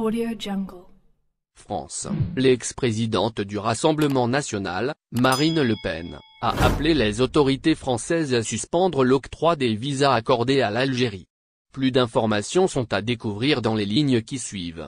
AudioJungle. France. L'ex-présidente du Rassemblement national, Marine Le Pen, a appelé les autorités françaises à suspendre l'octroi des visas accordés à l'Algérie. Plus d'informations sont à découvrir dans les lignes qui suivent.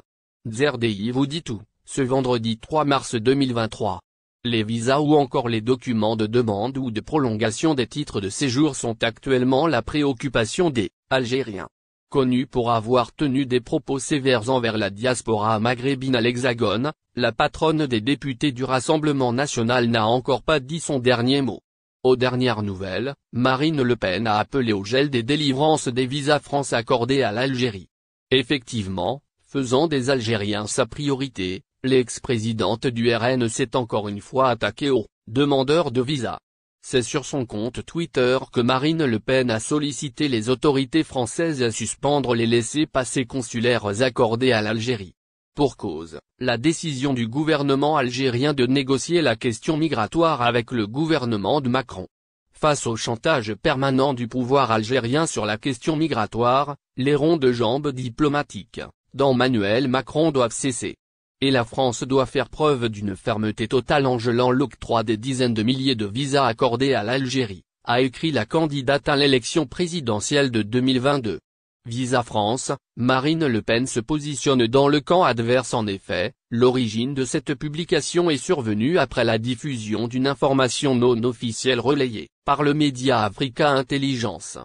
ZRDI vous dit tout, ce vendredi 3 mars 2023. Les visas ou encore les documents de demande ou de prolongation des titres de séjour sont actuellement la préoccupation des Algériens. Connue pour avoir tenu des propos sévères envers la diaspora maghrébine à l'Hexagone, la patronne des députés du Rassemblement national n'a encore pas dit son dernier mot. Aux dernières nouvelles, Marine Le Pen a appelé au gel des délivrances des visas France accordés à l'Algérie. Effectivement, faisant des Algériens sa priorité, l'ex-présidente du RN s'est encore une fois attaquée aux demandeurs de visas. C'est sur son compte Twitter que Marine Le Pen a sollicité les autorités françaises à suspendre les laissez-passer consulaires accordés à l'Algérie. Pour cause, la décision du gouvernement algérien de négocier la question migratoire avec le gouvernement de Macron. Face au chantage permanent du pouvoir algérien sur la question migratoire, les ronds de jambes diplomatiques d'Emmanuel Macron doivent cesser. Et la France doit faire preuve d'une fermeté totale en gelant l'octroi des dizaines de milliers de visas accordés à l'Algérie, a écrit la candidate à l'élection présidentielle de 2022. Visa France, Marine Le Pen se positionne dans le camp adverse en effet, l'origine de cette publication est survenue après la diffusion d'une information non officielle relayée par le média Africa Intelligence.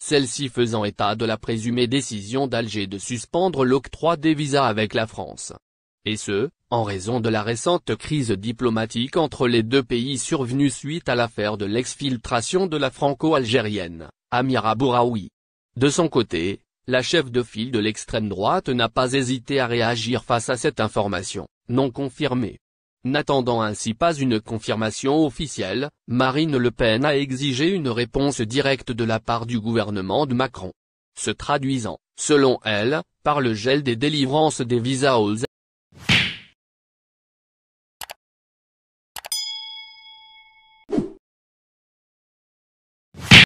Celle-ci faisant état de la présumée décision d'Alger de suspendre l'octroi des visas avec la France. Et ce, en raison de la récente crise diplomatique entre les deux pays survenue suite à l'affaire de l'exfiltration de la franco-algérienne, Amira Bouraoui. De son côté, la chef de file de l'extrême droite n'a pas hésité à réagir face à cette information, non confirmée. N'attendant ainsi pas une confirmation officielle, Marine Le Pen a exigé une réponse directe de la part du gouvernement de Macron. Se traduisant, selon elle, par le gel des délivrances des visas aux